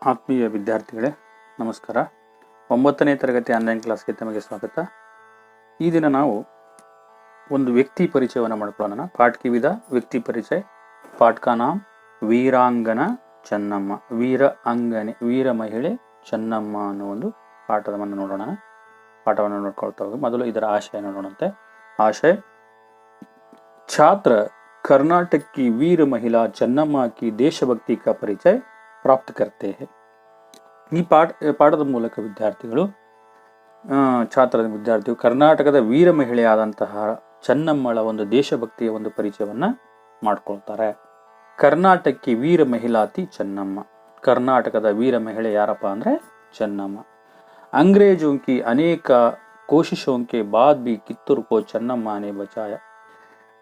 ಆತ್ಮೀಯ ವಿದ್ಯಾರ್ಥಿಗಳೇ ನಮಸ್ಕಾರ. 9ನೇ ತರಗತಿ ಆನ್ಲೈನ್ ಕ್ಲಾಸ್ಗೆ ತಮಗೆ ಸ್ವಾಗತ. ಈ ದಿನ ನಾವು ಒಂದು ವ್ಯಕ್ತಿ ಪರಿಚಯವನ್ನು ಮಾಡ್ಕೊಳ್ಳೋಣ. ಪಾಠ ಕಿ ವಿಧ ವ್ಯಕ್ತಿ ಪರಿಚಯ. ಪಾಠ ಕಾ ನಾಮ್ ವೀರಾಂಗನ ಚೆನ್ನಮ್ಮ. ವೀರ ಮಹಿಳೆ ಚೆನ್ನಮ್ಮ ಅನ್ನೋ ಒಂದು ಪಾಠವನ್ನು ನೋಡೋಣ. ಪಾಠವನ್ನು ನೋಡ್ಕೊಳ್ತಾ ಹೋಗಿ ಮೊದಲು ಇದರ ಆಶಯ ನೋಡೋಣಂತೆ. आशय: छात्र कर्नाटक की वीर महिला चन्नम्मा की देशभक्ति का परिचय प्राप्त करते हैं. ಈ ಪಾಠದ ಮೂಲಕ ವಿದ್ಯಾರ್ಥಿಗಳು ಕರ್ನಾಟಕದ ವೀರ ಮಹಿಳೆಯಾದಂತಹ ಚೆನ್ನಮ್ಮಳ ಒಂದು ದೇಶಭಕ್ತಿಯ ಒಂದು ಪರಿಚಯವನ್ನ ಮಾಡ್ಕೊಳ್ತಾರೆ. ಕರ್ನಾಟಕಕ್ಕೆ ವೀರ ಮಹಿಳಾತಿ ಚೆನ್ನಮ್ಮ. ಕರ್ನಾಟಕದ ವೀರ ಮಹಿಳೆ ಯಾರಪ್ಪ ಅಂದ್ರೆ ಚೆನ್ನಮ್ಮ. अंग्रेजों की अनेक कोशिशों के बाद भी ಕಿತ್ತೂರು ಕೋ ಚೆನ್ನಮ್ಮ ನೆ ಬಚಾಯ.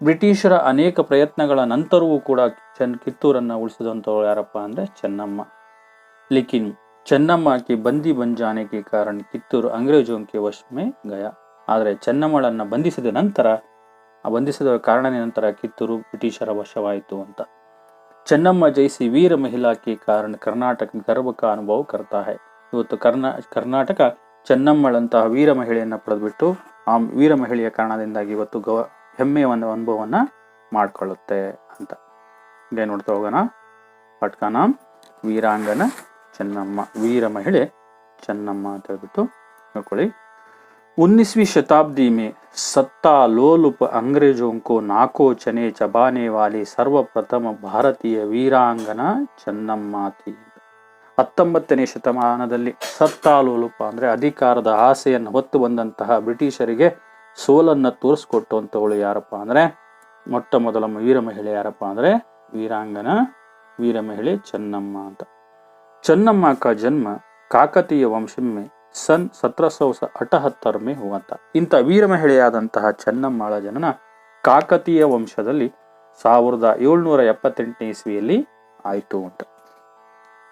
ಬ್ರಿಟಿಷರ ಅನೇಕ ಪ್ರಯತ್ನಗಳ ನಂತರವೂ ಕೂಡ ಕಿತ್ತೂರನ್ನ ಉಳಿಸಿದಂಥವ್ರು ಯಾರಪ್ಪ ಅಂದ್ರೆ ಚೆನ್ನಮ್ಮ. ಲೇಕಿನ್ ಚೆನ್ನಮ್ಮ ಕಿ ಬಂದಿ ಬನ್ ಜಾನೆ ಕೆ ಕಾರಣ ಕಿತ್ತೂರು ಅಂಗ್ರೇಜೋಂ ಕೆ ವಶ ಮೇ ಗಯಾ. ಆದರೆ ಚೆನ್ನಮ್ಮಳನ್ನ ಬಂಧಿಸಿದ ಕಾರಣದ ನಂತರ ಕಿತ್ತೂರು ಬ್ರಿಟಿಷರ ವಶವಾಯಿತು ಅಂತ. ಚೆನ್ನಮ್ಮ ಜೈಸಿ ವೀರ ಮಹಿಳಾ ಕೆ ಕಾರಣ ಕರ್ನಾಟಕ ಗರ್ವ ಕಾ ಅನುಭವ ಕರ್ತಾ ಹೈ. ಇವತ್ತು ಕರ್ನಾಟಕ ಚೆನ್ನಮ್ಮಳಂತಹ ವೀರ ಮಹಿಳೆಯನ್ನ ಪಡೆದುಬಿಟ್ಟು ಆ ವೀರ ಮಹಿಳೆಯ ಕಾರಣದಿಂದಾಗಿ ಇವತ್ತು ಹೆಮ್ಮೆಯ ಒಂದು ಅನುಭವವನ್ನ ಮಾಡ್ಕೊಳ್ಳುತ್ತೆ ಅಂತ. ಇದೇ ನೋಡ್ತಾ ಹೋಗೋಣ. ಪಾಠ ನಾಮ್ ವೀರಾಂಗನ ಚೆನ್ನಮ್ಮ. ವೀರ ಮಹಿಳೆ ಚೆನ್ನಮ್ಮ ಅಂತ ಹೇಳ್ಬಿಟ್ಟು ನೋಡ್ಕೊಳ್ಳಿ. 19वीं शताब्दी में सत्ता लोलुप अंग्रेजों को नाको चने चबाने वाली सर्वप्रथम भारतीय वीरांगना ಚೆನ್ನಮ್ಮ थी. 19ನೇ ಶತಮಾನದಲ್ಲಿ ಸತ್ತಾಲೋಲುಪ ಅಂದ್ರೆ ಅಧಿಕಾರದ ಆಸೆಯನ್ನು ಹೊತ್ತು ಬಂದಂತಹ ಬ್ರಿಟಿಷರಿಗೆ ಸೋಲನ್ನ ತೋರಿಸ್ಕೊಟ್ಟಂತವಳು ಯಾರಪ್ಪ ಅಂದ್ರೆ ಮೊಟ್ಟ ಮೊದಲ ವೀರ ಮಹಿಳೆ ಯಾರಪ್ಪ ಅಂದ್ರೆ ವೀರ ಮಹಿಳೆ ಚೆನ್ನಮ್ಮ ಅಂತ. ಚೆನ್ನಮ್ಮ का जन्म ಕಾಕತೀಯ ವಂಶ में सन 1778 में हुआ था. ಇಂಥ ವೀರ ಮಹಿಳೆಯಾದಂತಹ ಚೆನ್ನಮ್ಮಳ ಜನನ ಕಾಕತೀಯ ವಂಶದಲ್ಲಿ 1778 ಇಸ್ವಿಯಲ್ಲಿ ಆಯಿತು ಅಂತ.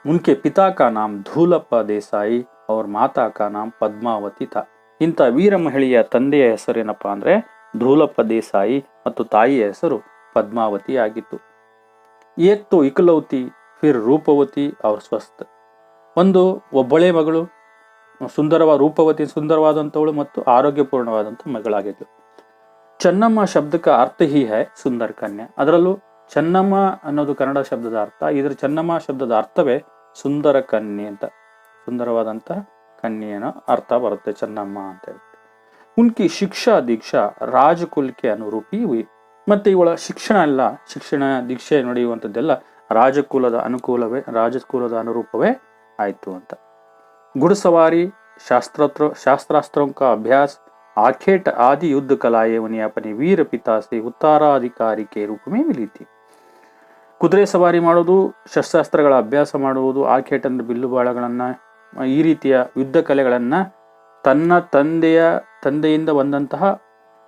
उनके पिता का नाम धूलप्पा देसाई और माता का नाम ಪದ್ಮಾವತಿ था. ಇಂಥ ವೀರ ಮಹಿಳೆಯ ತಂದೆಯ ಹೆಸರೇನಪ್ಪ ಅಂದ್ರೆ ಧೂಲಪ್ಪ ದೇಸಾಯಿ ಮತ್ತು ತಾಯಿಯ ಹೆಸರು ಪದ್ಮಾವತಿ ಆಗಿತ್ತು. ಏಕ್ ತೋ ಇಕಲೌತಿ ಫಿರ್ ರೂಪವತಿ ಅವ್ರ ಸ್ವಸ್ಥ. ಒಬ್ಬಳೇ ಮಗಳು, ಸುಂದರವಾದಂಥವಳು ಮತ್ತು ಆರೋಗ್ಯಪೂರ್ಣವಾದಂಥ ಮಗಳಾಗಿದ್ಲು. ಚೆನ್ನಮ್ಮ ಶಬ್ದಕ್ಕೆ ಅರ್ಥ ಹಿ ಹೈ ಸುಂದರ ಕನ್ಯಾ. ಅದರಲ್ಲೂ ಚೆನ್ನಮ್ಮ ಅನ್ನೋದು ಕನ್ನಡ ಶಬ್ದದ ಅರ್ಥ. ಇದರ ಚೆನ್ನಮ್ಮ ಶಬ್ದದ ಅರ್ಥವೇ ಸುಂದರ ಕನ್ಯೆ ಅಂತ. ಸುಂದರವಾದಂತ ಕನ್ಯೆನ ಅರ್ಥ ಬರುತ್ತೆ ಚೆನ್ನಮ್ಮ ಅಂತ ಹೇಳಿ. ಉನ್ಕಿ ಶಿಕ್ಷಾ ದೀಕ್ಷಾ ರಾಜಕುಲಕ್ಕೆ ಅನುರೂಪಿ ಹುಯಿ. ಮತ್ತೆ ಇವಳ ಶಿಕ್ಷಣ ದೀಕ್ಷೆ ನಡೆಯುವಂಥದ್ದೆಲ್ಲ ರಾಜಕುಲದ ಅನುರೂಪವೇ ಆಯ್ತು ಅಂತ. घुड़सवारी शास्त्रास्त्रों का अभ्यास आखेट आदि युद्ध कलाएं उन्हें अपने वीर पिता से उत्तराधिकारी के रूप में मिली थी. ಕುದುರೆ ಸವಾರಿ ಮಾಡೋದು, ಶಸ್ತ್ರಾಸ್ತ್ರಗಳ ಅಭ್ಯಾಸ ಮಾಡುವುದು, ಆಖೇಟ್ ಅಂದ್ರೆ ಬಿಲ್ಲು ಬಾಳಗಳನ್ನ, ಈ ರೀತಿಯ ಯುದ್ಧ ಕಲೆಗಳನ್ನ ತನ್ನ ತಂದೆಯಿಂದ ಬಂದಂತಹ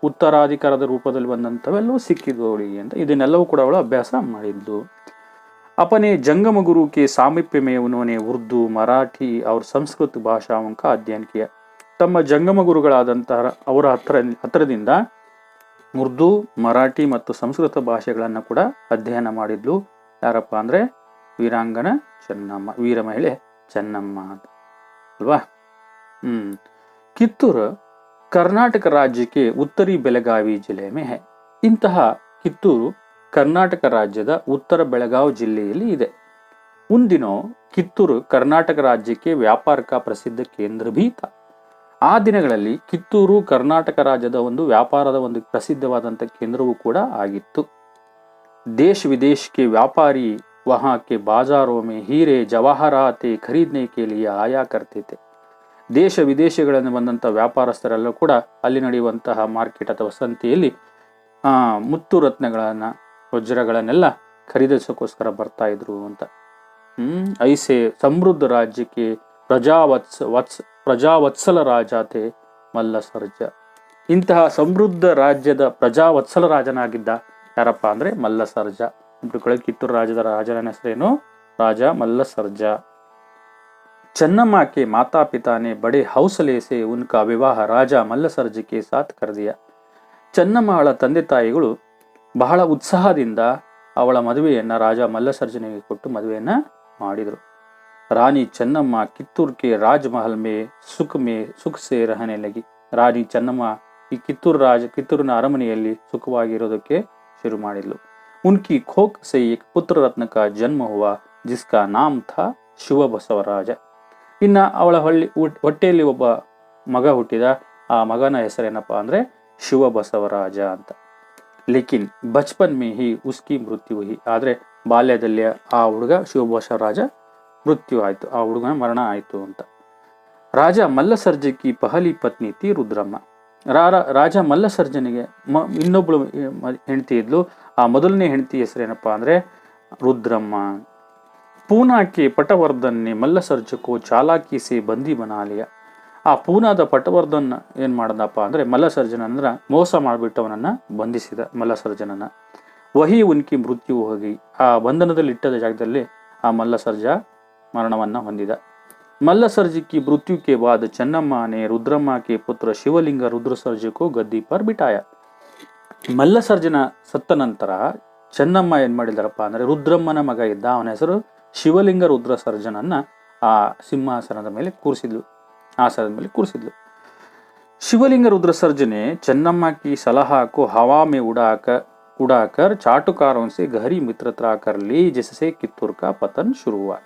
ಉತ್ತರಾಧಿಕಾರದ ರೂಪದಲ್ಲಿ ಬಂದಂತವೆಲ್ಲವೂ ಸಿಕ್ಕಿದ್ವು ಅವಳಿಗೆ ಅಂತ. ಇದನ್ನೆಲ್ಲವೂ ಕೂಡ ಅವಳು ಅಭ್ಯಾಸ ಮಾಡಿದ್ಲು. अपने जंगम गुरु के सामीप्य में उन्होंने उर्दू, मराठी और संस्कृत ಭಾಷಾओं का अध्ययन किया. ತಮ್ಮ ಜಂಗಮ ಗುರುಗಳಾದಂತಹ ಅವರ ಹತ್ತಿರದಿಂದ ಉರ್ದು, ಮರಾಠಿ ಮತ್ತು ಸಂಸ್ಕೃತ ಭಾಷೆಗಳನ್ನ ಕೂಡ ಅಧ್ಯಯನ ಮಾಡಿದ್ಲು. ಯಾರಪ್ಪ ಅಂದ್ರೆ ವೀರಾಂಗನ ಚೆನ್ನಮ್ಮ, ವೀರ ಮಹಿಳೆ ಚೆನ್ನಮ್ಮ ಅಂತ ಅಲ್ವಾ. ಕಿತ್ತೂರು ಕರ್ನಾಟಕ ರಾಜ್ಯಕ್ಕೆ ಉತ್ತರಿ ಬೆಳಗಾವಿ ಜಿಲ್ಲೆ ಮೇ ಹೈ. ಇಂತಹ ಕಿತ್ತೂರು ಕರ್ನಾಟಕ ರಾಜ್ಯದ ಉತ್ತರ ಬೆಳಗಾವಿ ಜಿಲ್ಲೆಯಲ್ಲಿ ಇದೆ. ಉನ್ ಕಿತ್ತೂರು ಕರ್ನಾಟಕ ರಾಜ್ಯಕ್ಕೆ ವ್ಯಾಪಾರಕ ಪ್ರಸಿದ್ಧ ಕೇಂದ್ರ ಭೀ ತಾ. ಆ ದಿನಗಳಲ್ಲಿ ಕಿತ್ತೂರು ಕರ್ನಾಟಕ ರಾಜ್ಯದ ಒಂದು ವ್ಯಾಪಾರದ ಒಂದು ಪ್ರಸಿದ್ಧವಾದಂಥ ಕೇಂದ್ರವೂ ಕೂಡ ಆಗಿತ್ತು. ದೇಶ ವಿದೇಶಕ್ಕೆ ವ್ಯಾಪಾರಿ ವಹಾ ಕೆ ಬಾಜಾರೋ ಮೇ ಹೀರೆ ಜವಾಹರಾತೆ ಖರೀದನೆ ಕೆ ಲಿಯೆ ಆಯಾ ಕರ್ತೆ ಥೆ. ದೇಶ ವಿದೇಶಗಳಿಂದ ಬಂದಂಥ ವ್ಯಾಪಾರಸ್ಥರೆಲ್ಲ ಕೂಡ ಅಲ್ಲಿ ನಡೆಯುವಂತಹ ಮಾರ್ಕೆಟ್ ಅಥವಾ ಸಂತೆಯಲ್ಲಿ ಮುತ್ತು ರತ್ನಗಳನ್ನ, ವಜ್ರಗಳನ್ನೆಲ್ಲ ಖರೀದಿಸೋಕ್ಕೋಸ್ಕರ ಬರ್ತಾ ಇದ್ರು ಅಂತ. ಐಸೆ ಸಮೃದ್ಧ ರಾಜ್ಯಕ್ಕೆ ಪ್ರಜಾವತ್ಸಲ ರಾಜಾತೆ ಮಲ್ಲ ಸರ್ಜ. ಇಂತಹ ಸಮೃದ್ಧ ರಾಜ್ಯದ ಪ್ರಜಾವತ್ಸಲ ರಾಜನಾಗಿದ್ದ ಯಾರಪ್ಪ ಅಂದ್ರೆ ಮಲ್ಲ ಸರ್ಜ. ಕಿತ್ತೂರು ರಾಜ್ಯದ ರಾಜನ ಹೆಸರೇನು? ರಾಜ ಮಲ್ಲ ಸರ್ಜ. ಚೆನ್ನಮ್ಮ ಕೆ ಮಾತಾ ಪಿತಾ ನೆ ಬಡೆ ಹೌಸಲೆ ಸೆ ಉನ್ಕಾ ವಿವಾಹ ರಾಜ ಮಲ್ಲ ಸರ್ಜ ಕೆ ಸಾಥ್ ಕರ್ ದಿಯಾ. ಚೆನ್ನಮ್ಮಳ ತಂದೆ ತಾಯಿಗಳು ಬಹಳ ಉತ್ಸಾಹದಿಂದ ಅವಳ ಮದುವೆಯನ್ನ ರಾಜ ಮಲ್ಲಸರ್ಜನಿಗೆ ಕೊಟ್ಟು ಮದುವೆಯನ್ನ ಮಾಡಿದರು. रानी चन्नम्मा कित्तूर के राजमहल में सुख से रहने लगी. ರಾಣಿ ಚೆನ್ನಮ್ಮ ಈ ಕಿತ್ತೂರಿನ ಅರಮನೆಯಲ್ಲಿ ಸುಖವಾಗಿರೋದಕ್ಕೆ ಶುರು ಮಾಡಿದ್ಲು. उनकी खोक से एक पुत्र रत्न का जन्म हुआ जिसका नाम था ಶಿವ ಬಸವರಾಜ. ಇನ್ನ ಅವಳ ಹೊಟ್ಟೆಯಲ್ಲಿ ಒಬ್ಬ ಮಗ ಹುಟ್ಟಿದ. ಆ ಮಗನ ಹೆಸರೇನಪ್ಪ ಅಂದ್ರೆ ಶಿವ ಬಸವರಾಜ ಅಂತ. ಲೇಕಿನ್ ಬಚ್ಪನ್ ಮೇ ಹಿ ಉಸ್ಕಿ ಮೃತ್ಯು ಹುಯಿ. ಆದ್ರೆ ಬಾಲ್ಯದಲ್ಲಿ ಆ ಹುಡುಗ ಶಿವ ಬಸವರಾಜ ಮೃತ್ಯು ಆಯ್ತು, ಆ ಹುಡುಗನ ಮರಣ ಆಯ್ತು ಅಂತ. ರಾಜ ಮಲ್ಲಸರ್ಜಿ ಕಿ ಪಹಲಿ ಪತ್ನಿ ತಿ ರುದ್ರಮ್ಮ. ರಾಜ ಮಲ್ಲಸರ್ಜನಿಗೆ ಇನ್ನೊಬ್ಳು ಹೆಂಡತಿ ಇದ್ಲು. ಆ ಮೊದಲನೇ ಹೆಂಡತಿ ಹೆಸರೇನಪ್ಪಾ ಅಂದ್ರೆ ರುದ್ರಮ್ಮ. ಪೂನಾಕ್ಕೆ ಪಟವರ್ಧನ್ ಮಲ್ಲಸರ್ಜಕ್ಕೂ ಚಾಲಾಕಿ ಸೆ ಬಂದಿ ಬನಾ ಲಿಯಾ. ಆ ಪೂನಾದ ಪಟವರ್ಧನ್ ಏನ್ ಮಾಡದಪ್ಪ ಅಂದ್ರೆ ಮಲ್ಲಸರ್ಜನ ಅಂದ್ರ ಮೋಸ ಮಾಡಿಬಿಟ್ಟವನನ್ನ ಬಂಧಿಸಿದ ಮಲ್ಲಸರ್ಜನನ್ನ. ವಹಿ ಉನ್ಕಿ ಮೃತ್ಯು ಹೋಗಿ. ಆ ಬಂಧನದಲ್ಲಿ ಇಟ್ಟದ ಜಾಗದಲ್ಲಿ ಆ ಮಲ್ಲಸರ್ಜ ಮರಣವನ್ನ ಹೊಂದಿದ. मल्लसर्जी की मृत्यु के बाद चन्नम्मा ने रुद्रम्मा के पुत्र शिवलिंग रुद्रसर्ज को गद्दी पर बिठाया. ಮಲ್ಲಸರ್ಜನ ಸತ್ತ ನಂತರ ಚೆನ್ನಮ್ಮ ಏನ್ ಮಾಡಿದಾರಪ್ಪ ಅಂದ್ರೆ ರುದ್ರಮ್ಮನ ಮಗ ಇದ್ದ, ಅವನ ಹೆಸರು ಶಿವಲಿಂಗ ರುದ್ರಸರ್ಜನನ್ನ ಆ ಸಿಂಹಾಸನದ ಮೇಲೆ ಕೂರಿಸಿದ್ಲು, ಆಸನದ ಮೇಲೆ ಕೂರಿಸಿದ್ಲು. शिवलिंग रुद्रसर्ज ने चन्नम्मा की सलाह को हवा में उड़ाकर चाटुकारों से गहरी मित्रता कर ली, जिससे कित्तूर का पतन शुरू हुआ.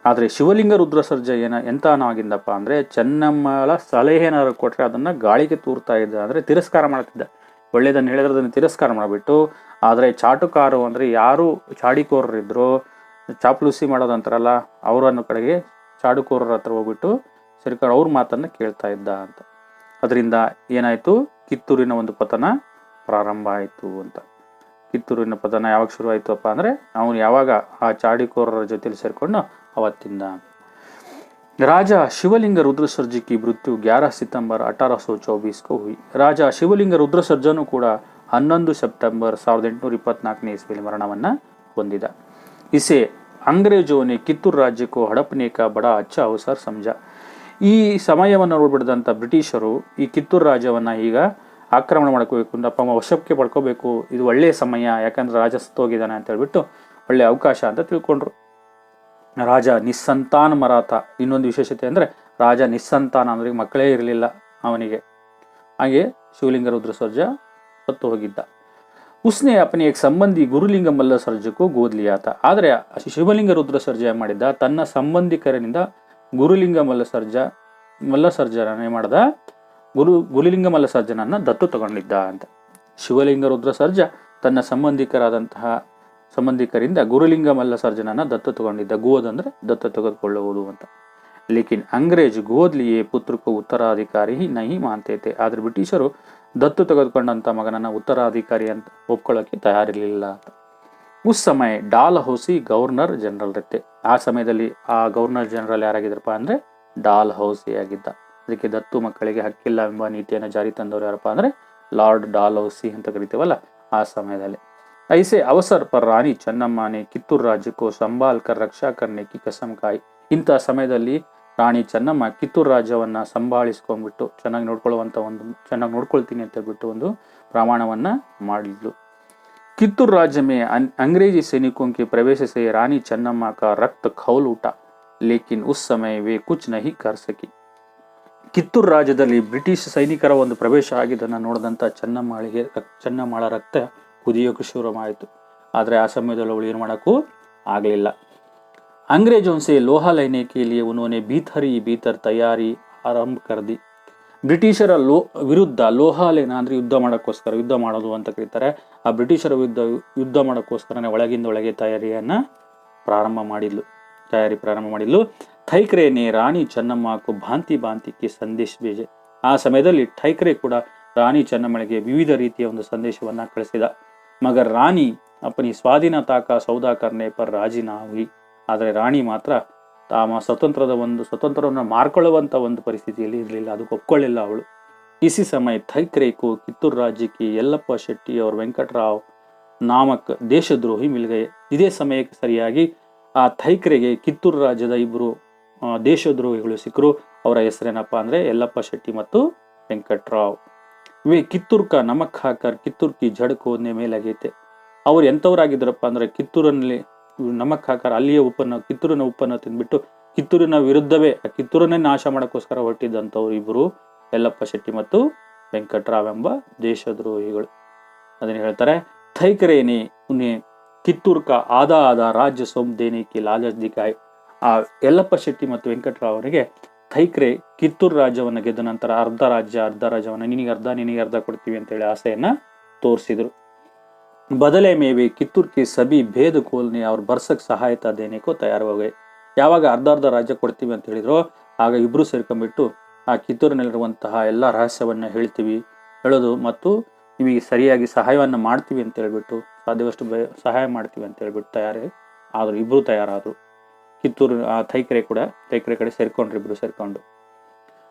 ಆದ್ರೆ ಶಿವಲಿಂಗ ರುದ್ರಸರ್ಜ ಎಂತನಾಗಿದ್ದಪ್ಪ ಅಂದ್ರೆ ಚೆನ್ನಮ್ಮಳ ಸಲಹೆ ಏನಾದ್ರು ಕೊಟ್ರೆ ಅದನ್ನ ಗಾಳಿಗೆ ತೂರ್ತಾ ಇದ್ದ, ಅಂದ್ರೆ ತಿರಸ್ಕಾರ ಮಾಡ್ತಿದ್ದ. ಒಳ್ಳೇದನ್ನ ಹೇಳಿದ್ರೆ ಅದನ್ನ ತಿರಸ್ಕಾರ ಮಾಡ್ಬಿಟ್ಟು, ಆದ್ರೆ ಚಾಟುಕಾರು ಅಂದ್ರೆ ಯಾರು ಚಾಡಿಕೋರರಿದ್ರು, ಚಾಪ್ಲೂಸಿ ಮಾಡೋದಂತಾರಲ್ಲ, ಅವರನ್ನು ಕಡೆಗೆ ಚಾಡುಕೋರರ ಹತ್ರ ಹೋಗ್ಬಿಟ್ಟು ಸರ್ಕಾರ ಅವ್ರ ಮಾತನ್ನ ಕೇಳ್ತಾ ಇದ್ದ ಅಂತ. ಅದರಿಂದ ಏನಾಯ್ತು, ಕಿತ್ತೂರಿನ ಒಂದು ಪತನ ಪ್ರಾರಂಭ ಆಯ್ತು ಅಂತ. ಕಿತ್ತೂರಿನ ಪತನ ಯಾವಾಗ ಶುರು ಆಯ್ತು ಅಪ್ಪ ಅಂದ್ರೆ ಅವನು ಯಾವಾಗ ಆ ಚಾಡಿಕೋರರ ಜೊತೆಲಿ ಸೇರ್ಕೊಂಡು ಅವತ್ತಿಂದ. ರಾಜ ಶಿವಲಿಂಗ रुद्रसर्ज की मृत्यु 11 सितंबर 1824 को हुई. ರಾಜ ಶಿವಲಿಂಗ ರುದ್ರಸರ್ಜನು ಕೂಡ 11 ಸೆಪ್ಟೆಂಬರ್ 1824 ईस्वी ಮರಣವನ್ನ ಹೊಂದಿದ. इसे अंग्रेजों ने कित्तूर राज्य को हड़पने का बड़ा अच्छा अवसर समझा. ಈ ಸಮಯವನ್ನು ನೋಡ್ಬಿಡದಂತ ಬ್ರಿಟಿಷರು ಈ ಕಿತ್ತೂರು ರಾಜ್ಯವನ್ನ ಈಗ ಆಕ್ರಮಣ ಮಾಡ್ಕೋಬೇಕು, ವಶಕ್ಕೆ ಪಡ್ಕೋಬೇಕು, ಇದು ಒಳ್ಳೆಯ ಸಮಯ, ಯಾಕಂದ್ರೆ ರಾಜ ಸತ್ತೋಗಿದ್ದಾನೆ ಅಂತ ಹೇಳ್ಬಿಟ್ಟು ಒಳ್ಳೆ ಅವಕಾಶ ಅಂತ ತಿಳ್ಕೊಂಡ್ರು. ರಾಜ ನಿಸ್ಸಂತಾನ ಮರಾಠ. ಇನ್ನೊಂದು ವಿಶೇಷತೆ ಅಂದ್ರೆ ರಾಜ ನಿಸ್ಸಂತಾನ ಅಂದ್ರೆ ಮಕ್ಕಳೇ ಇರಲಿಲ್ಲ ಅವನಿಗೆ. ಹಾಗೆ ಶಿವಲಿಂಗ रुद्रसर्ज ಸತ್ತು ಹೋಗಿದ್ದ. ಉಸ್ನೆ ಅಪನೆ ಏಕ್ ಸಂಬಂಧಿ ಗುರುಲಿಂಗ ಮಲ್ಲಸರ್ಜಕ್ಕೂ ಗೋದ್ ಲಿಯಾ ತಾ. ಆದ್ರೆ ಶಿವಲಿಂಗ रुद्रसर्ज ಏನ್ ಮಾಡಿದ್ದ, ತನ್ನ ಸಂಬಂಧಿಕರನಿಂದ ಗುರುಲಿಂಗ ಮಲ್ಲಸರ್ಜನ ಏನ್ ಮಾಡ್ದ, ಗುರುಲಿಂಗ ಮಲ್ಲಸರ್ಜನನ್ನ ದತ್ತು ತಗೊಂಡಿದ್ದ ಅಂತ. ಶಿವಲಿಂಗ रुद्रसर्ज ತನ್ನ ಸಂಬಂಧಿಕರಿಂದ ಗುರುಲಿಂಗ ಮಲ್ಲಸರ್ಜನನ್ನ ದತ್ತು ತಗೊಂಡಿದ್ದ. ಗೋದ್ ಅಂದ್ರೆ ದತ್ತು ತೆಗೆದುಕೊಳ್ಳುವುದು ಅಂತ. ಲೇಕಿನ್ ಅಂಗ್ರೇಜ್ ಗೋದ್ ಲಿಯೇ ಪುತ್ರಕ್ಕೂ ಉತ್ತರಾಧಿಕಾರಿ ನಹಿ ಮಾನ್ತೇತೆ. ಆದ್ರೆ ಬ್ರಿಟಿಷರು ದತ್ತು ತೆಗೆದುಕೊಂಡಂತ ಮಗನನ್ನ ಉತ್ತರಾಧಿಕಾರಿ ಅಂತ ಒಪ್ಕೊಳ್ಳೋಕೆ ತಯಾರಿರ್ಲಿಲ್ಲ ಅಂತ. ಉಸ್ ಸಮಯ ಡಾಲ್ ಹೌಸಿ ಗವರ್ನರ್ ಜನರಲ್ ಇರುತ್ತೆ. ಆ ಸಮಯದಲ್ಲಿ ಆ ಗವರ್ನರ್ ಜನರಲ್ ಯಾರಾಗಿದ್ರಪ್ಪ ಅಂದ್ರೆ ಡಾಲ್ ಹೌಸಿ ಆಗಿದ್ದ. ಅದಕ್ಕೆ ದತ್ತು ಮಕ್ಕಳಿಗೆ ಹಕ್ಕಿಲ್ಲ ಎಂಬ ನೀತಿಯನ್ನು ಜಾರಿ ತಂದವರು ಯಾರಪ್ಪ ಅಂದ್ರೆ ಲಾರ್ಡ್ ಡಾಲ್ ಹೌಸಿ ಅಂತ ಕರಿತೀವಲ್ಲ, ಆ ಸಮಯದಲ್ಲಿ. ऐसे अवसर पर रानी ಚೆನ್ನಮ್ಮ ने कित्तूर राज्य को संभाल कर रक्षा करने की कसम खाई. ಇಂಥ ಸಮಯದಲ್ಲಿ ರಾಣಿ ಚೆನ್ನಮ್ಮ ಕಿತ್ತೂರು ರಾಜ್ಯವನ್ನ ಸಂಭಾಳಿಸ್ಕೊಂಡ್ಬಿಟ್ಟು ಚೆನ್ನಾಗಿ ನೋಡ್ಕೊಳ್ತೀನಿ ಅಂತ ಹೇಳ್ಬಿಟ್ಟು ಒಂದು ಪ್ರಮಾಣವನ್ನ ಮಾಡಿದ್ಲು. कित्तूर राज्य में अंग्रेजी सैनिकों के प्रवेश से रानी ಚೆನ್ನಮ್ಮ का रक्त खौल उठा, लेकिन उस समय वे कुछ नहीं कर सकी. ಕಿತ್ತೂರು ರಾಜ್ಯದಲ್ಲಿ ಬ್ರಿಟಿಷ್ ಸೈನಿಕರ ಒಂದು ಪ್ರವೇಶ ಆಗಿದ್ದನ್ನ ನೋಡಿದಂತ ಚೆನ್ನಮ್ಮಳ ರಕ್ತ ಕುದಿಯೋಕೆ ಶುರುವಾಯಿತು. ಆದ್ರೆ ಆ ಸಮಯದಲ್ಲಿ ಅವಳು ಏನು ಮಾಡಕ್ಕೂ ಆಗಲಿಲ್ಲ. अंग्रेजों से लोहा लेने के लिए उन्होंने भीतर तैयारी आरंभ कर दी. ಬ್ರಿಟಿಷರ ವಿರುದ್ಧ ಲೋಹಾಲೇನ ಅಂದ್ರೆ ಯುದ್ಧ ಮಾಡೋದು ಅಂತ ಕರೀತಾರೆ. ಆ ಬ್ರಿಟಿಷರ ವಿರುದ್ಧ ಯುದ್ಧ ಮಾಡೋಕ್ಕೋಸ್ಕರನೇ ಒಳಗಿಂದ ಒಳಗೆ ತಯಾರಿ ಪ್ರಾರಂಭ ಮಾಡಿದ್ಲು. ಥೈಕ್ರೇನೆ ರಾಣಿ ಚೆನ್ನಮ್ಮకు ಭಾಂತಿ ಸಂದೇಶ ಬೇಜೆ. ಆ ಸಮಯದಲ್ಲಿ ಥೈಕ್ರೆ ಕೂಡ ರಾಣಿ ಚೆನ್ನಮ್ಮಳಿಗೆ ವಿವಿಧ ರೀತಿಯ ಒಂದು ಸಂದೇಶವನ್ನ ಕಳಿಸಿದ. ಮಗರ್ ರಾಣಿ ಅಪನಿ ಸ್ವಾಧೀನತಾ ಕಾ ಸೌದಾ ಕರ್ನೆ ಪರ್ ರಾಜಿ ನಾ ಹುಯಿ. ಆದರೆ ರಾಣಿ ಮಾತ್ರ ತಮ್ಮ ಸ್ವತಂತ್ರವನ್ನು ಮಾರ್ಕೊಳ್ಳುವಂತ ಒಂದು ಪರಿಸ್ಥಿತಿಯಲ್ಲಿ ಇರಲಿಲ್ಲ, ಅದಕ್ಕೆ ಒಪ್ಕೊಳ್ಳಿಲ್ಲ ಅವಳು. ಇಸಿ ಸಮಯ ಥೈಕ್ರೆ ಕೋ ಕಿತ್ತೂರು ರಾಜ್ಯಕ್ಕೆ ಯಲ್ಲಪ್ಪ ಶೆಟ್ಟಿ और ವೆಂಕಟರಾವ್ ನಾಮಕ್ ದೇಶದ್ರೋಹಿ ಮಿಲ್ಗಯೆ. ಇದೇ ಸಮಯಕ್ಕೆ ಸರಿಯಾಗಿ ಆ ಥೈಕ್ರೆಗೆ ಕಿತ್ತೂರು ರಾಜ್ಯದ ಇಬ್ಬರು ದೇಶದ್ರೋಹಿಗಳು ಸಿಕ್ಕರು. ಅವರ ಹೆಸರೇನಪ್ಪ ಅಂದ್ರೆ ಯಲ್ಲಪ್ಪ ಶೆಟ್ಟಿ ಮತ್ತು ವೆಂಕಟರಾವ್. वे कित्तूर का नमक खाकर कित्तूर की जड़ खोदने में लगे थे. ಅವ್ರು ಎಂತವರಾಗಿದ್ರಪ್ಪ ಅಂದ್ರೆ ಕಿತ್ತೂರಿನಲ್ಲಿ ನಮಕ್ ಹಾಕರ್, ಅಲ್ಲಿಯ ಕಿತ್ತೂರಿನ ಉಪ್ಪನ್ನು ತಿಂದ್ಬಿಟ್ಟು ಕಿತ್ತೂರಿನ ವಿರುದ್ಧವೇ ಕಿತ್ತೂರನ್ನೇ ನಾಶ ಮಾಡೋಕ್ಕೋಸ್ಕರ ಹೊರಟಿದ್ದಂಥವ್ರು ಇಬ್ಬರು ಯಲ್ಲಪ್ಪ ಶೆಟ್ಟಿ ಮತ್ತು ವೆಂಕಟರಾವ್ ಎಂಬ ದೇಶದ್ರೋಹಿಗಳು. ಅದನ್ನ ಹೇಳ್ತಾರೆ, ಥೈಕರೆ ने उन्हें ಕಿತ್ತೂರ್ का आधा आधा राज्य सौंप देने की लालच दिखाई. ಆ ಯಲ್ಲಪ್ಪ ಶೆಟ್ಟಿ ಮತ್ತು ವೆಂಕಟರಾವ್ ಅವರಿಗೆ ಥೈಕ್ರೆ ಕಿತ್ತೂರು ರಾಜ್ಯವನ್ನು ಗೆದ್ದ ನಂತರ ಅರ್ಧ ರಾಜ್ಯವನ್ನ ನಿನಗೆ ಅರ್ಧ ಕೊಡ್ತೀವಿ ಅಂತೇಳಿ ಆಸೆಯನ್ನ ತೋರಿಸಿದ್ರು. ಬದಲೇ ಮೇವೆ ಕಿತ್ತೂರ್ ಕಿ ಸಭಿ ಭೇದ ಕೋಲ್ನೆ ಅವ್ರ ಬರ್ಸಕ್ ಸಹಾಯತಾ ದೇನೆಕೋ ತಯಾರವಾಗವೆ. ಯಾವಾಗ ಅರ್ಧ ರಾಜ್ಯ ಕೊಡ್ತೀವಿ ಅಂತ ಹೇಳಿದ್ರು, ಆಗ ಇಬ್ರು ಸೇರ್ಕೊಂಡ್ಬಿಟ್ಟು ಆ ಕಿತ್ತೂರಿನಲ್ಲಿರುವಂತಹ ಎಲ್ಲ ರಹಸ್ಯವನ್ನ ಹೇಳೋದು ಮತ್ತು ನಿಮಗೆ ಸರಿಯಾಗಿ ಸಹಾಯವನ್ನ ಮಾಡ್ತೀವಿ ಅಂತ ಹೇಳ್ಬಿಟ್ಟು ಸಾಧ್ಯವಷ್ಟು ಸಹಾಯ ಮಾಡ್ತೀವಿ ಅಂತ ಹೇಳ್ಬಿಟ್ಟು ಇಬ್ರು ತಯಾರಾದ್ರು. ಕಿತ್ತೂರು ಥೈಕ್ರೆ ಕಡೆ ಸೇರ್ಕೊಂಡ್ರು, ಇಬ್ರು ಸೇರ್ಕೊಂಡು.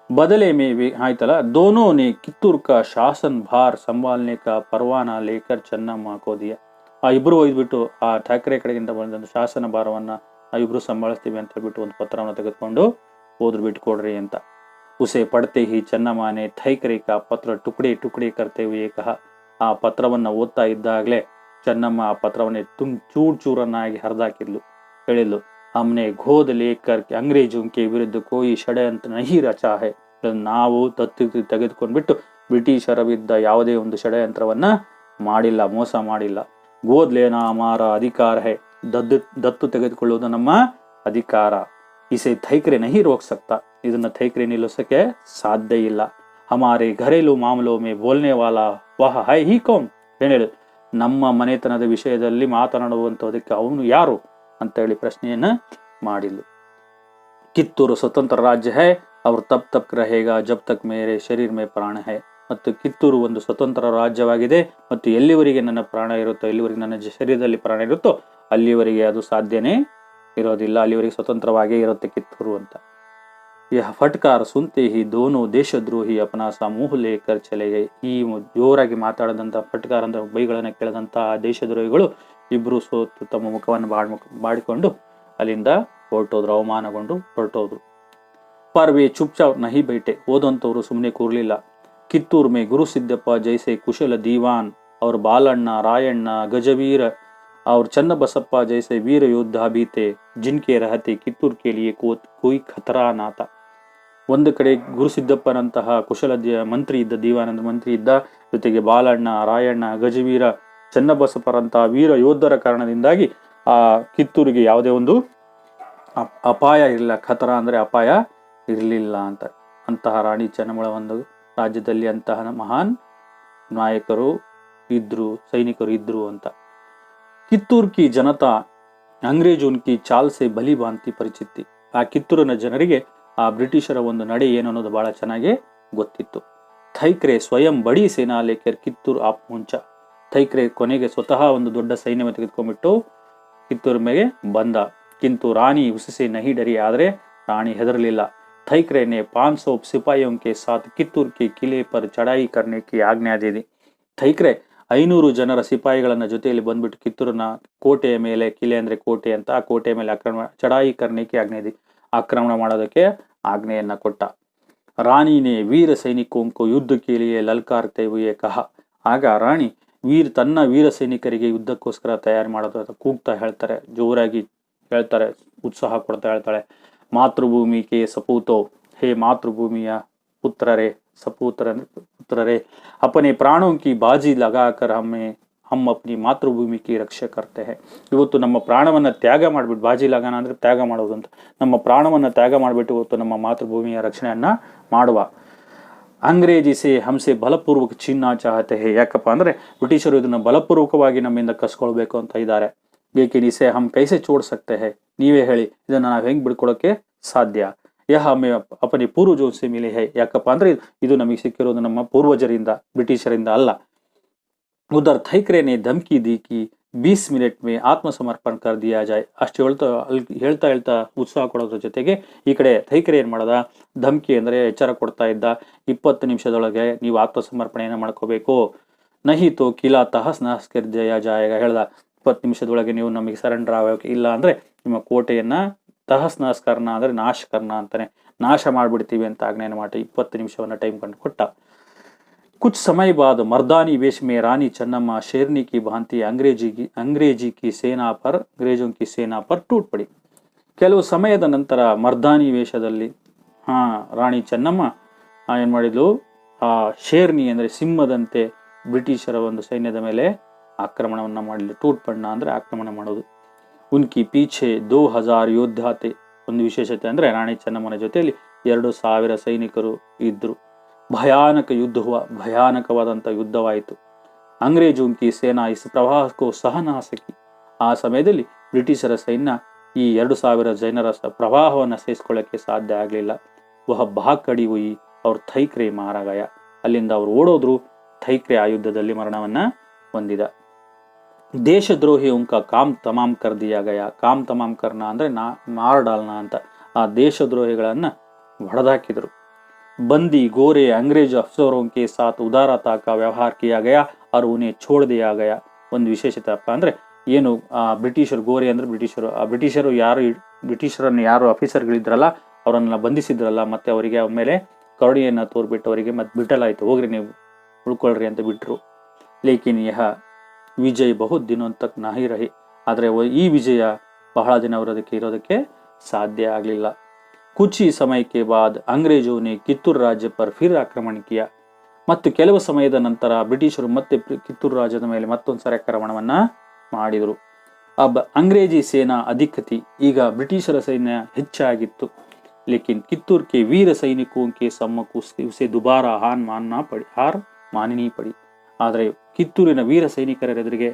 बदले में भी आयतला दोनों ने कित्तूर का शासन भार संभालने का परवाना लेकर ಚೆನ್ನಮ್ಮ को दिया. ಆ ಇಬ್ರು ಒಯ್ದ್ಬಿಟ್ಟು ಆ ಠಾಕ್ರೆ ಕಡೆಗಿಂದ ಬಂದ ಶಾಸನ ಭಾರವನ್ನ ಆ ಇಬ್ರು ಸಂಭಾಳಿಸ್ತೀವಿ ಅಂತ ಹೇಳ್ಬಿಟ್ಟು ಒಂದು ಪತ್ರವನ್ನು ತೆಗೆದುಕೊಂಡು ಹೋದ್ರು, ಬಿಟ್ಕೊಡ್ರಿ ಅಂತ. उसे पढ़ते ही ಚೆನ್ನಮ್ಮ ने ಥೈಕ್ರೆ का पत्र टुकड़े टुकड़े करते हुए कहा. ಆ ಪತ್ರವನ್ನ ಓದ್ತಾ ಇದ್ದಾಗಲೇ ಚೆನ್ನಮ್ಮ ಆ ಪತ್ರವನ್ನೇ ಚೂರನ್ನಾಗಿ ಹರಿದಾಕಿದ್ಲು. ಹೇಳಿದ್ಲು, हमने गोद लेकर अंग्रेजों के विरुद्ध कोई षड्यंत्र नहीं रचा है. ನಾವು ದತ್ತು ತೆಗೆದುಕೊಂಡ್ಬಿಟ್ಟು ಬ್ರಿಟಿಷರ ವಿರುದ್ಧ ಯಾವುದೇ ಒಂದು ಷಡ್ಯಂತ್ರವನ್ನ ಮಾಡಿಲ್ಲ, ಮೋಸ ಮಾಡಿಲ್ಲ. ಗೋದ್ ಲೇನಾ ಹಮಾರ ಅಧಿಕಾರ ಹೈ. ದತ್ತು ತೆಗೆದುಕೊಳ್ಳುವುದು ನಮ್ಮ ಅಧಿಕಾರ. ಇಸೆ ಥೈಕ್ರೆ ನಹಿ ರೋಕ್ ಸಕ್ತಾ. ಇದನ್ನ ಥೈಕ್ರೆ ನಿಲ್ಲಿಸಕ್ಕೆ ಸಾಧ್ಯ ಇಲ್ಲ. ಹಮಾರೆ ಘರೇಲು ಮಾಮಲೋ ಮೇ ಬೋಲ್ನೆ ವಾಲಾ ವಹ ಹೈ ಹಿ ಕೌನ್. ಹೇಳಿ, ನಮ್ಮ ಮನೆತನದ ವಿಷಯದಲ್ಲಿ ಮಾತನಾಡುವಂತದಕ್ಕೆ ಅವನು ಯಾರು ಅಂತ ಹೇಳಿ ಪ್ರಶ್ನೆಯನ್ನ ಮಾಡಿಲ್ಲ. ಕಿತ್ತೂರು ಸ್ವತಂತ್ರ ರಾಜ್ಯ ಹೈ और तब तक रहेगा जब तक मेरे शरीर में प्राण है. ಮತ್ತು ಕಿತ್ತೂರು ಒಂದು ಸ್ವತಂತ್ರ ರಾಜ್ಯವಾಗಿದೆ ಮತ್ತು ಎಲ್ಲಿವರೆಗೆ ನನ್ನ ಪ್ರಾಣ ಇರುತ್ತೋ, ಎಲ್ಲಿವರೆಗೆ ನನ್ನ ಶರೀರದಲ್ಲಿ ಪ್ರಾಣ ಇರುತ್ತೋ ಅಲ್ಲಿವರೆಗೆ ಅದು ಸಾಧ್ಯನೇ ಇರೋದಿಲ್ಲ, ಅಲ್ಲಿವರೆಗೆ ಸ್ವತಂತ್ರವಾಗೇ ಇರುತ್ತೆ ಕಿತ್ತೂರು ಅಂತ. यह फटकार सुनते ही दोनों देशद्रोही अपना समूह लेकर चले गए. ಈ ಜೋರಾಗಿ ಮಾತಾಡದಂತ ಫಟ್ಕಾರ ಅಂದ್ರೆ ಬೈಗಳನ್ನ ಕೇಳದಂತ ದೇಶದ್ರೋಹಿಗಳು ಇಬ್ರು ಸೋತು ತಮ್ಮ ಮುಖವನ್ನು ಮಾಡಿಕೊಂಡು ಅಲ್ಲಿಂದ ಹೊರಟೋದ್ರು, ಅವಮಾನಗೊಂಡು ಹೊರಟೋದ್ರು. पर वे चुपचाप नहीं बैठे. ಓದಂತವರು ಸುಮ್ಮನೆ ಕೂರ್ಲಿಲ್ಲ. ಕಿತ್ತೂರು में गुरु सिद्धप्पा जैसे कुशल दीवान और बालಣ್ಣ, रायಣ್ಣ, गजवीर और चन्नबसप्पा जैसे वीर योद्धा भी थे जिनके रहते ಕಿತ್ತೂರು के लिए कोई खतरा ना था. ಒಂದು ಕಡೆ ಗುರುಸಿದ್ದಪ್ಪನಂತಹ ಕುಶಲ ಮಂತ್ರಿ ಇದ್ದ, ದೀವಾನಂದ ಮಂತ್ರಿ ಇದ್ದ, ಜೊತೆಗೆ ಬಾಲಣ್ಣ, ರಾಯಣ್ಣ, ಗಜವೀರ, ಚನ್ನಬಸಪ್ಪರಂತಹ ವೀರ ಯೋಧರ ಕಾರಣದಿಂದಾಗಿ ಆ ಕಿತ್ತೂರಿಗೆ ಯಾವುದೇ ಒಂದು ಅಪಾಯ ಇರಲಿಲ್ಲ. ಖತರ ಅಂದ್ರೆ ಅಪಾಯ ಇರಲಿಲ್ಲ ಅಂತ. ಅಂತಹ ರಾಣಿ ಚೆನ್ನಮ್ಮಳ ಒಂದು ರಾಜ್ಯದಲ್ಲಿ ಅಂತಹ ಮಹಾನ್ ನಾಯಕರು ಇದ್ರು, ಸೈನಿಕರು ಇದ್ರು ಅಂತ. ಕಿತ್ತೂರ್ ಕಿ ಜನತಾ ಅಂಗ್ರೇಜೋನ್ ಕಿ ಚಾಲ್ ಸೆ ಬಲಿ ಭಾಂತಿ ಪರಿಚಿತಿ. ಆ ಕಿತ್ತೂರಿನ ಜನರಿಗೆ ಆ ಬ್ರಿಟಿಷರ ಒಂದು ನಡೆ ಏನು ಅನ್ನೋದು ಬಹಳ ಚೆನ್ನಾಗಿ ಗೊತ್ತಿತ್ತು. ಥೈಕ್ರೆ ಸ್ವಯಂ ಬಡಿ ಸೇನಾ ಲೇಕರ್ ಕಿತ್ತೂರ್ ಆಪ್ ಮುಂಚ. ಥೈಕ್ರೆ ಕೊನೆಗೆ ಸ್ವತಃ ಒಂದು ದೊಡ್ಡ ಸೈನ್ಯವನ್ನು ತೆಗೆದುಕೊಂಡ್ಬಿಟ್ಟು ಕಿತ್ತೂರು ಮೇಲೆ ಬಂದ. ಕಿಂತು ರಾಣಿ ಉಸಿಸೆ ನಹಿ ಡರಿ. ಆದರೆ ರಾಣಿ ಹೆದರಲಿಲ್ಲ. ಥೈಕ್ರೆ ने 500 सिपाहियों के साथ कित्तूर के किले पर चढ़ाई करने की आज्ञा दी. ಥೈಕ್ರೆ 500 ಜನರ ಸಿಪಾಯಿಗಳನ್ನ ಜೊತೆಯಲ್ಲಿ ಬಂದ್ಬಿಟ್ಟು ಕಿತ್ತೂರಿನ ಕೋಟೆಯ ಮೇಲೆ, ಕಿಲೆ ಅಂದ್ರೆ ಕೋಟೆ ಅಂತ, ಆ ಕೋಟೆಯ ಮೇಲೆ ಚಢಾಯಿ ಕರ್ನೇಕಿ ಆಜ್ಞೆ ಇದೆ, ಆಕ್ರಮಣ ಮಾಡೋದಕ್ಕೆ ಆಜ್ಞೆಯನ್ನ ಕೊಟ್ಟ. ರಾಣಿನೇ ವೀರ ಸೈನಿಕೋಂಕೋ ಯುದ್ಧ ಕೇಳಿಯೇ ಲಲ್ಕಾರ್ತೆ ಹುಯೇ ಕಹ. ಆಗ ರಾಣಿ ತನ್ನ ವೀರ ಸೈನಿಕರಿಗೆ ಯುದ್ಧಕ್ಕೋಸ್ಕರ ತಯಾರಿ ಮಾಡೋದು ಕೂಗ್ತಾ ಹೇಳ್ತಾರೆ, ಜೋರಾಗಿ ಹೇಳ್ತಾರೆ, ಉತ್ಸಾಹ ಕೊಡ್ತಾ ಹೇಳ್ತಾಳೆ. ಮಾತೃಭೂಮಿ ಕೆ ಸಪೂತೋ. ಹೇ ಮಾತೃಭೂಮಿಯ ಪುತ್ರರೇ, ಪುತ್ರರೇ, अपने प्राणों की बाजी लगाकर हम अपनी मातृभूमि की रक्षा करते हैं. ಇವತ್ತು ನಮ್ಮ ಪ್ರಾಣವನ್ನ ತ್ಯಾಗ ಮಾಡ್ಬಿಟ್ಟು, ಬಾಜಿ ಲಗಾನ ಅಂದ್ರೆ ತ್ಯಾಗ ಮಾಡೋದು ಅಂತ, ನಮ್ಮ ಪ್ರಾಣವನ್ನ ತ್ಯಾಗ ಮಾಡ್ಬಿಟ್ಟು ಇವತ್ತು ನಮ್ಮ ಮಾತೃಭೂಮಿಯ ರಕ್ಷಣೆಯನ್ನ ಮಾಡುವ. ಅಂಗ್ರೇಜಿ ಸೆ ಹಂಸೆ ಬಲಪೂರ್ವಕ ಚೀನಾ ಚಾಹತೆ ಹೇ. ಯಾಕಪ್ಪ ಅಂದ್ರೆ ಬ್ರಿಟಿಷರು ಇದನ್ನ ಬಲಪೂರ್ವಕವಾಗಿ ನಮ್ಮಿಂದ ಕಸ್ಕೊಳ್ಬೇಕು ಅಂತ ಇದ್ದಾರೆ. ಲೇಕಿನ್ ಇಸೆ ಹಮ್ ಕೈಸೆ ಚೋಡ್ ಸಕ್ತೆ ಹೇ. ನೀವೇ ಹೇಳಿ, ಇದನ್ನ ನಾವು ಹೆಂಗ್ ಬಿಡ್ಕೊಳಕ್ಕೆ ಸಾಧ್ಯ? ಯಹ ಹಮೆ ಅಪನಿ ಪೂರ್ವಜೋ ಸೆ ಮಿಲೆ ಹೇ. ಯಾಕಪ್ಪ ಅಂದ್ರೆ ಇದು ನಮಗೆ ಸಿಕ್ಕಿರೋದು ನಮ್ಮ ಪೂರ್ವಜರಿಂದ, ಬ್ರಿಟಿಷರಿಂದ ಅಲ್ಲ. ಉದರ್ ಥೈಕ್ರೆ ನೆ ಧಮ್ಕಿ ದಿ ಕಿ 20 ಮಿನಿಟ್ ಮೇ ಆತ್ಮಸಮರ್ಪಣ ಕರ್ ದಿಯಾ ಜಾಯ್. ಅಷ್ಟು ಹೇಳ್ತಾ ಉತ್ಸಾಹ ಕೊಡೋದ್ರ ಜೊತೆಗೆ ಈ ಕಡೆ ಥೈಕ್ರೆ ಏನ್ ಮಾಡದ, ಧಮ್ಕಿ ಅಂದ್ರೆ ಎಚ್ಚರ ಕೊಡ್ತಾ ಇದ್ದ, 20 ನಿಮಿಷದೊಳಗೆ ನೀವು ಆತ್ಮಸಮರ್ಪಣೆಯನ್ನ ಮಾಡ್ಕೋಬೇಕು. ನಹಿ ತೋ ಕಿಲಾ ತಹಸ್ ನಹಸ್ ಕರ್ ದಿಯಾ ಜಾಯಗ. ಹೇಳ್ದ, 20 ನಿಮಿಷದೊಳಗೆ ನೀವು ನಮಗೆ ಸರೆಂಡರ್ ಆಗಬೇಕು, ಇಲ್ಲ ಅಂದ್ರೆ ನಿಮ್ಮ ಕೋಟೆಯನ್ನ ತಹಸ್ ನಹಸ್ ಕರ್ನ ಅಂದ್ರೆ ನಾಶ ಕರ್ನ ಅಂತಾನೆ, ನಾಶ ಮಾಡ್ಬಿಡ್ತೀವಿ ಅಂತ ಆಜ್ಞೆಯನ್ನು ಮಾಡಿ 20 ನಿಮಿಷವನ್ನ ಟೈಮ್ ಕಂಡು ಕೊಟ್ಟ. कुछ समय बाद मर्दानी वेश में रानी चन्नम्मा शेरनी की भांति अंग्रेजों की सेना पर टूट पड़ी. ಕೆಲವು ಸಮಯದ ನಂತರ ಮರ್ದಾನಿ ವೇಷದಲ್ಲಿ ರಾಣಿ ಚೆನ್ನಮ್ಮ ಏನ್ ಮಾಡಿದ್ಲು, ಆ ಶೇರ್ನಿ ಅಂದ್ರೆ ಸಿಂಹದಂತೆ ಬ್ರಿಟಿಷರ ಒಂದು ಸೈನ್ಯದ ಮೇಲೆ ಆಕ್ರಮಣವನ್ನ ಮಾಡಲಿ. ಟೂಟ್ಪಣ್ಣ ಅಂದ್ರೆ ಆಕ್ರಮಣ ಮಾಡೋದು. ಉನ್ಕಿ ಪೀಛೆ 2000 ಯೋದ್ಧಾತೆ. ಒಂದು ವಿಶೇಷತೆ ಅಂದ್ರೆ ರಾಣಿ ಚೆನ್ನಮ್ಮನ ಜೊತೆಯಲ್ಲಿ 2000 ಸೈನಿಕರು ಇದ್ರು. ಭಯಾನಕವಾದಂತ ಯುದ್ಧವಾಯಿತು. ಅಂಗ್ರೇಜ್ ಉನ್ಕಿ ಸೇನಾ ಇಸ್ ಪ್ರವಾಹಕ್ಕೂ ಸಹ ನಾಸಕಿ. ಆ ಸಮಯದಲ್ಲಿ ಬ್ರಿಟಿಷರ ಸೈನ್ಯ ಈ 2000 ಜನರ ಪ್ರವಾಹವನ್ನು ಸಹಿಸಿಕೊಳ್ಳಕ್ಕೆ ಸಾಧ್ಯ ಆಗಲಿಲ್ಲ. ವಹ ಬಾಕಡಿ ಹುಯಿ ಅವ್ರ ಥೈಕ್ರೆ ಮಾರಾಗಯ. ಅಲ್ಲಿಂದ ಅವ್ರು ಓಡೋದ್ರು. ಥೈಕ್ರೆ ಆ ಯುದ್ಧದಲ್ಲಿ ಮರಣವನ್ನ ಹೊಂದಿದ. ದೇಶದ್ರೋಹಿ ಉಂಕ ಕಾಮ್ ತಮಾಮ್ ಕರ್ ದಿಯಾ ಗಯ. ಕಾಮ್ ತಮಾಮ್ ಕರ್ನ ಅಂದ್ರೆ ಮಾರ್ ಡಾಲ್ನ ಅಂತ. ಆ ದೇಶದ್ರೋಹಿಗಳನ್ನ ಹೊಡೆದಾಕಿದ್ರು. ಬಂದಿ ಗೋರೆ ಅಂಗ್ರೇಜ್ ಅಫ್ಸರೋं के साथ उदारता का व्यवहार किया गया और उन्हें छोड़ दिया गया. ಒಂದು ವಿಶೇಷತೆ ಅಪ್ಪ ಅಂದ್ರೆ ಏನು, ಬ್ರಿಟಿಷರು ಗೋರೆ ಅಂದ್ರೆ ಬ್ರಿಟಿಷರನ್ನು ಯಾರು ಆಫೀಸರ್ಗಳಿದ್ರಲ್ಲ ಅವರನ್ನೆಲ್ಲ ಬಂಧಿಸಿದ್ರಲ್ಲ, ಮತ್ತೆ ಅವರಿಗೆ ಮೇಲೆ ಕರುಣೆಯನ್ನ ತೋರ್ಬಿಟ್ಟು ಅವರಿಗೆ ಮತ್ತೆ ಬಿಟ್ಟಲಾಯ್ತು, ಹೋಗ್ರಿ ನೀವು ಉಳ್ಕೊಳ್ರಿ ಅಂತ ಬಿಟ್ರು. ಲೇಕಿನ್ ಯಹ ವಿಜಯ್ ಬಹುತ್ ದಿನೋं तक नहीं रही. ಆದ್ರೆ ಈ ವಿಜಯ ಬಹಳ ದಿನ ಇರೋದಕ್ಕೆ ಸಾಧ್ಯ ಆಗಲಿಲ್ಲ. ಕುಚ್ ही समय के बाद अंग्रेजों ने ಕಿತ್ತೂರು ರಾಜ್ಯ पर फिर आक्रमण किया. ಮತ್ತು ಕೆಲವು ಸಮಯದ ನಂತರ ಬ್ರಿಟಿಷರು ಮತ್ತೆ ಕಿತ್ತೂರು ರಾಜ್ಯದ ಮೇಲೆ ಮತ್ತೊಂದ್ಸರಿ ಆಕ್ರಮಣವನ್ನ ಮಾಡಿದರು. ಅಬ್ ಅಂಗ್ರೇಜಿ ಸೇನಾ ಅಧಿಕತಿ. ಈಗ ಬ್ರಿಟಿಷರ ಸೈನ್ಯ ಹೆಚ್ಚಾಗಿತ್ತು. ಲೇಕಿನ್ ಕಿತ್ತೂರ್ ಕೆ ವೀರ ಸೈನಿಕೋ ಕೆ ಸಮ್ಮಕು ಉಸೆ ದುಬಾರಾ ಹಾರ್ ಮಾನನಿ ಪಡಿ. ಆದರೆ ಕಿತ್ತೂರಿನ ವೀರ ಸೈನಿಕರ ಎದುರಿಗೆ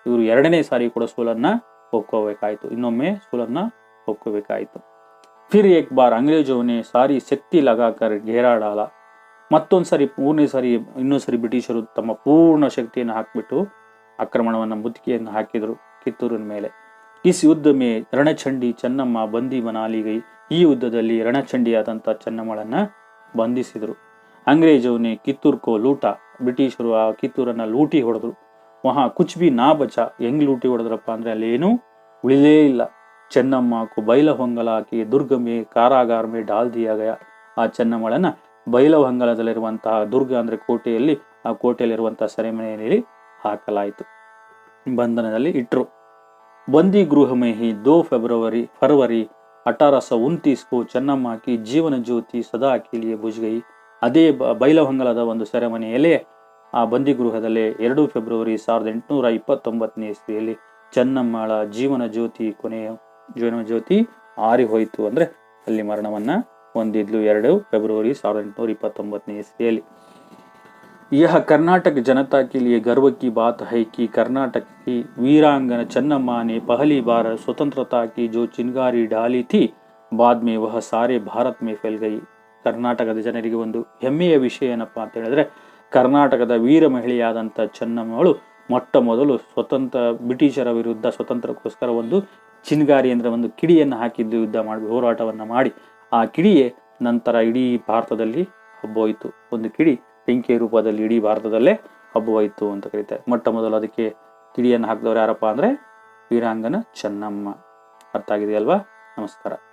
ಇವರು ಎರಡನೇ ಸಾರಿ ಕೂಡ ಸೋಲನ್ನ ಒಪ್ಕೋಬೇಕಾಯ್ತು. ಇನ್ನೊಮ್ಮೆ ಸೋಲನ್ನ ಒಪ್ಕೋಬೇಕಾಯ್ತು. ಫಿರ್ ಏಕ್ ಬಾರ್ ಅಂಗ್ರೇಜೋನೆ ಸಾರಿ ಶಕ್ತಿ ಲಗಾಕರ್ ಘೇರಾ ಡಾಲ. ಮತ್ತೊಂದ್ಸರಿ ಇನ್ನೊಂದು ಸರಿ ಬ್ರಿಟಿಷರು ತಮ್ಮ ಪೂರ್ಣ ಶಕ್ತಿಯನ್ನು ಹಾಕ್ಬಿಟ್ಟು ಆಕ್ರಮಣವನ್ನ ಮುತ್ತಿಗೆಯನ್ನು ಹಾಕಿದ್ರು ಕಿತ್ತೂರಿನ ಮೇಲೆ. ಇಸ್ ಯುದ್ಧ ಮೇ ರಣಚಂಡಿ ಚೆನ್ನಮ್ಮ ಬಂದಿ ಬನಾಲಿ ಗೈ. ಈ ಯುದ್ಧದಲ್ಲಿ ರಣಚಂಡಿಯಾದಂತ ಚೆನ್ನಮ್ಮಳನ್ನ ಬಂಧಿಸಿದ್ರು. ಅಂಗ್ರೇಜೋನೆ ಕಿತ್ತೂರ್ ಕೋ ಲೂಟ. ಬ್ರಿಟಿಷರು ಆ ಕಿತ್ತೂರನ್ನ ಲೂಟಿ ಹೊಡೆದ್ರು. ವಹಾ ಕುಚ್ ಬಿ ನಾ ಬಚ. ಹೆಂಗ್ ಲೂಟಿ ಹೊಡೆದ್ರಪ್ಪ ಅಂದ್ರೆ ಅಲ್ಲಿ ಏನು ಉಳಿಲೇ ಇಲ್ಲ. ಚೆನ್ನಮ್ಮ ಕು ಬೈಲಹೊಂಗಲ ಹಾಕಿ ದುರ್ಗ ಮೇ ಕಾರಾಗಾರ ಮೇ ಡಾಲ್ ದಿಯಾ ಗಯ. ಆ ಚೆನ್ನಮ್ಮಳನ್ನ ಬೈಲಹೊಂಗಲದಲ್ಲಿರುವಂತಹ ದುರ್ಗ ಅಂದ್ರೆ ಕೋಟೆಯಲ್ಲಿ, ಆ ಕೋಟೆಯಲ್ಲಿರುವಂತಹ ಸೆರೆಮನೆಯಲ್ಲಿ ಹಾಕಲಾಯಿತು, ಬಂಧನದಲ್ಲಿ ಇಟ್ರು. ಬಂದಿ ಗೃಹ ಮೇ ಹಿ 2 फरवरी 1829 को ಚೆನ್ನಮ್ಮ ಕಿ ಜೀವನ ಜ್ಯೋತಿ ಸದಾ ಕೆ ಲಿಯೆ ಬುಜ್ ಗಯಿ. ಅದೇ ಬೈಲಹೊಂಗಲದ ಒಂದು ಸೆರೆಮನೆಯಲ್ಲೇ ಆ ಬಂದಿ ಗೃಹದಲ್ಲಿ 2 ಫೆಬ್ರವರಿ 1829 ಇಸ್ವಿಯಲ್ಲಿ ಚೆನ್ನಮ್ಮಳ ಜೀವನ ಜ್ಯೋತಿ ಆರಿ ಹೋಯಿತು. ಅಂದ್ರೆ ಅಲ್ಲಿ ಮರಣವನ್ನ ಹೊಂದಿದ್ಲು 2 ಫೆಬ್ರವರಿ 1829 ಇಸ್ವಿಯಲ್ಲಿ. यह कर्नाटक जनता के लिए गर्व की बात है कि कर्नाटक की वीरांगना चन्नम्मा ने पहली बार स्वतंत्रता की जो चिंगारी डाली थी, बाद में वह सारे भारत में फैल गई. ಕರ್ನಾಟಕದ ಜನರಿಗೆ ಒಂದು ಹೆಮ್ಮೆಯ ವಿಷಯ ಏನಪ್ಪಾ ಅಂತ ಹೇಳಿದ್ರೆ, ಕರ್ನಾಟಕದ ವೀರ ಮಹಿಳೆಯಾದಂಥ ಚೆನ್ನಮ್ಮಳು ಮೊಟ್ಟ ಮೊದಲು ಬ್ರಿಟಿಷರ ವಿರುದ್ಧ ಸ್ವತಂತ್ರಕ್ಕೋಸ್ಕರ ಒಂದು ಚಿನ್ಗಾರಿ ಅಂದ್ರೆ ಒಂದು ಕಿಡಿಯನ್ನು ಹಾಕಿದ್ದು, ಹೋರಾಟವನ್ನ ಮಾಡಿ ಆ ಕಿಡಿಯೇ ನಂತರ ಇಡೀ ಭಾರತದಲ್ಲಿ ಹಬ್ಬೋಯಿತು. ಒಂದು ಕಿಡಿ ಬೆಂಕಿಯ ರೂಪದಲ್ಲಿ ಇಡೀ ಭಾರತದಲ್ಲೇ ಹಬ್ಬವಾಯಿತು ಅಂತ ಕರೀತಾರೆ. ಮೊಟ್ಟ ಮೊದಲು ಅದಕ್ಕೆ ಕಿಡಿಯನ್ನು ಹಾಕಿದವರು ಯಾರಪ್ಪ ಅಂದ್ರೆ ವೀರಾಂಗನ ಚೆನ್ನಮ್ಮ. ಅರ್ಥ ಆಗಿದೆಯಲ್ವಾ? ನಮಸ್ಕಾರ.